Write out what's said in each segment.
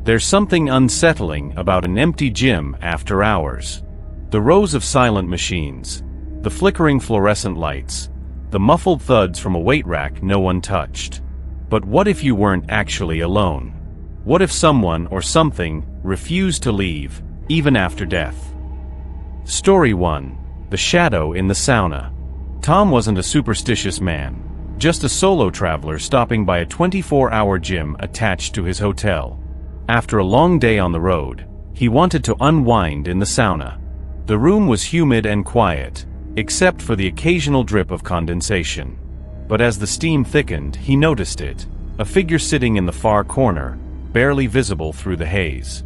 There's something unsettling about an empty gym after hours. The rows of silent machines, the flickering fluorescent lights, the muffled thuds from a weight rack no one touched. But what if you weren't actually alone? What if someone or something refused to leave, even after death? Story 1. The Shadow in the Sauna. Tom wasn't a superstitious man, just a solo traveler stopping by a 24-hour gym attached to his hotel. After a long day on the road, he wanted to unwind in the sauna. The room was humid and quiet, except for the occasional drip of condensation. But as the steam thickened, he noticed it, a figure sitting in the far corner, barely visible through the haze.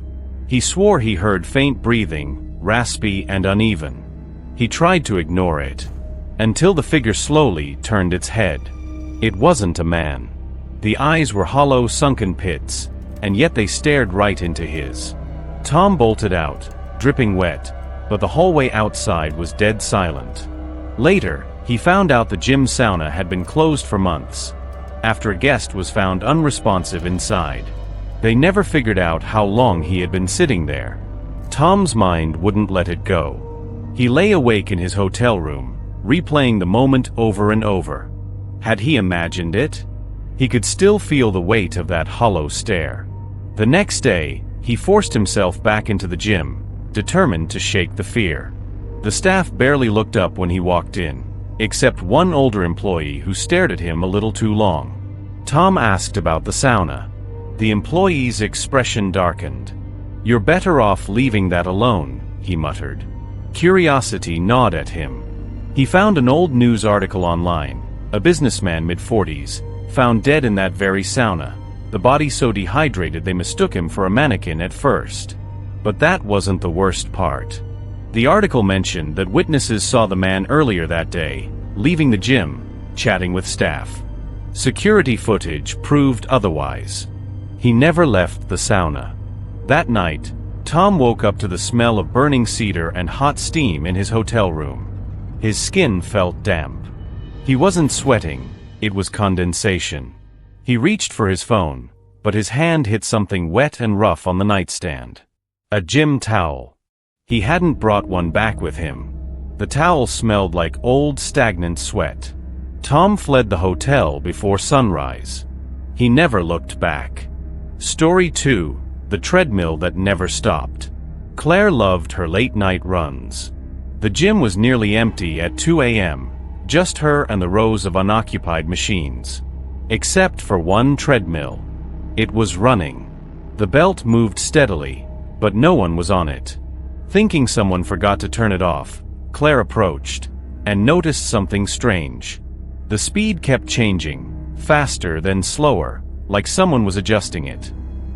He swore he heard faint breathing, raspy and uneven. He tried to ignore it, until the figure slowly turned its head. It wasn't a man. The eyes were hollow, sunken pits, and yet they stared right into his. Tom bolted out, dripping wet, but the hallway outside was dead silent. Later, he found out the gym sauna had been closed for months, after a guest was found unresponsive inside. They never figured out how long he had been sitting there. Tom's mind wouldn't let it go. He lay awake in his hotel room, replaying the moment over and over. Had he imagined it? He could still feel the weight of that hollow stare. The next day, he forced himself back into the gym, determined to shake the fear. The staff barely looked up when he walked in, except one older employee who stared at him a little too long. Tom asked about the sauna. The employee's expression darkened. "You're better off leaving that alone," he muttered. Curiosity gnawed at him. He found an old news article online. A businessman mid-40s, found dead in that very sauna, the body so dehydrated they mistook him for a mannequin at first. But that wasn't the worst part. The article mentioned that witnesses saw the man earlier that day, leaving the gym, chatting with staff. Security footage proved otherwise. He never left the sauna. That night, Tom woke up to the smell of burning cedar and hot steam in his hotel room. His skin felt damp. He wasn't sweating, it was condensation. He reached for his phone, but his hand hit something wet and rough on the nightstand. A gym towel. He hadn't brought one back with him. The towel smelled like old, stagnant sweat. Tom fled the hotel before sunrise. He never looked back. Story 2. The treadmill that never stopped. Claire loved her late-night runs. The gym was nearly empty at 2 a.m., just her and the rows of unoccupied machines. Except for one treadmill. It was running. The belt moved steadily, but no one was on it. Thinking someone forgot to turn it off, Claire approached, and noticed something strange. The speed kept changing, faster then slower, like someone was adjusting it.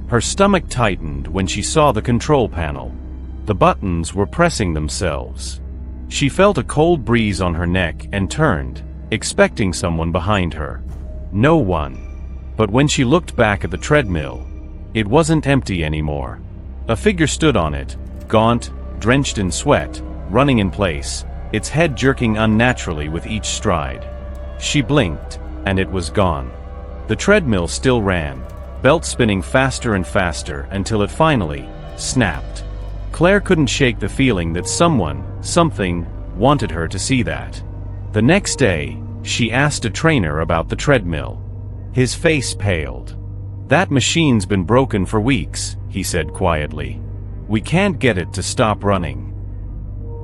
Her stomach tightened when she saw the control panel. The buttons were pressing themselves. She felt a cold breeze on her neck and turned, expecting someone behind her. No one. But when she looked back at the treadmill, it wasn't empty anymore. A figure stood on it, gaunt, drenched in sweat, running in place, its head jerking unnaturally with each stride. She blinked, and it was gone. The treadmill still ran, belt spinning faster and faster until it finally snapped. Claire couldn't shake the feeling that someone, something, wanted her to see that. The next day, she asked a trainer about the treadmill. His face paled. "That machine's been broken for weeks," he said quietly. "We can't get it to stop running."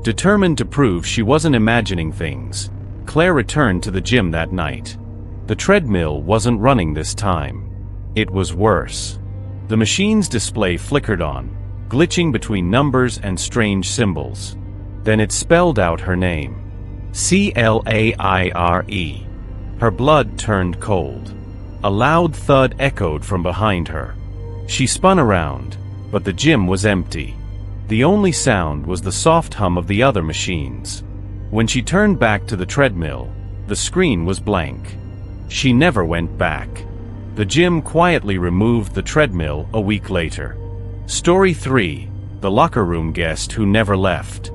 Determined to prove she wasn't imagining things, Claire returned to the gym that night. The treadmill wasn't running this time. It was worse. The machine's display flickered on, glitching between numbers and strange symbols. Then it spelled out her name. Claire. Her blood turned cold. A loud thud echoed from behind her. She spun around, but the gym was empty. The only sound was the soft hum of the other machines. When she turned back to the treadmill, the screen was blank. She never went back. The gym quietly removed the treadmill a week later. Story 3. The locker room guest who never left.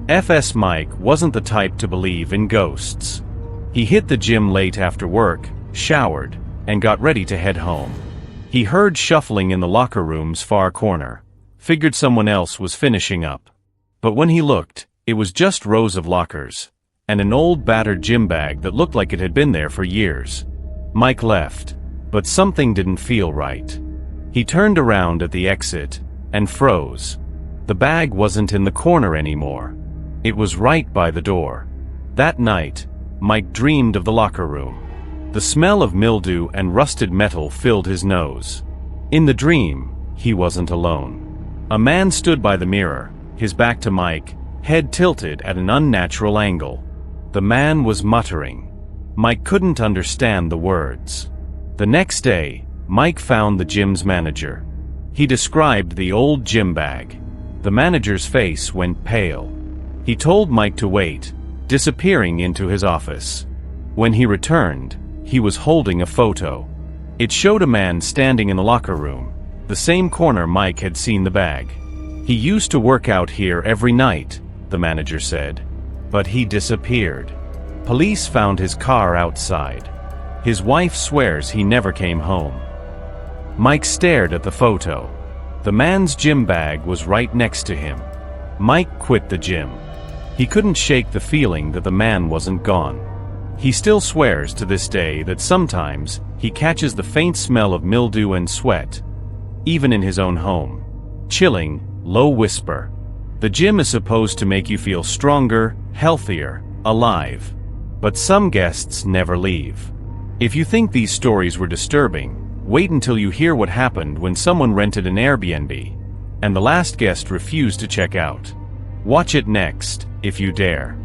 FS Mike wasn't the type to believe in ghosts. He hit the gym late after work, showered, and got ready to head home. He heard shuffling in the locker room's far corner, figured someone else was finishing up. But when he looked, it was just rows of lockers, and an old battered gym bag that looked like it had been there for years. Mike left, but something didn't feel right. He turned around at the exit, and froze. The bag wasn't in the corner anymore. It was right by the door. That night, Mike dreamed of the locker room. The smell of mildew and rusted metal filled his nose. In the dream, he wasn't alone. A man stood by the mirror, his back to Mike, head tilted at an unnatural angle. The man was muttering. Mike couldn't understand the words. The next day, Mike found the gym's manager. He described the old gym bag. The manager's face went pale. He told Mike to wait, disappearing into his office. When he returned, he was holding a photo. It showed a man standing in the locker room, the same corner Mike had seen the bag. He used to work out here every night, the manager said. But he disappeared. Police found his car outside. His wife swears he never came home. Mike stared at the photo. The man's gym bag was right next to him. Mike quit the gym. He couldn't shake the feeling that the man wasn't gone. He still swears to this day that sometimes he catches the faint smell of mildew and sweat, even in his own home. Chilling, low whisper. The gym is supposed to make you feel stronger, healthier, alive. But some guests never leave. If you think these stories were disturbing, wait until you hear what happened when someone rented an Airbnb, and the last guest refused to check out. Watch it next, if you dare.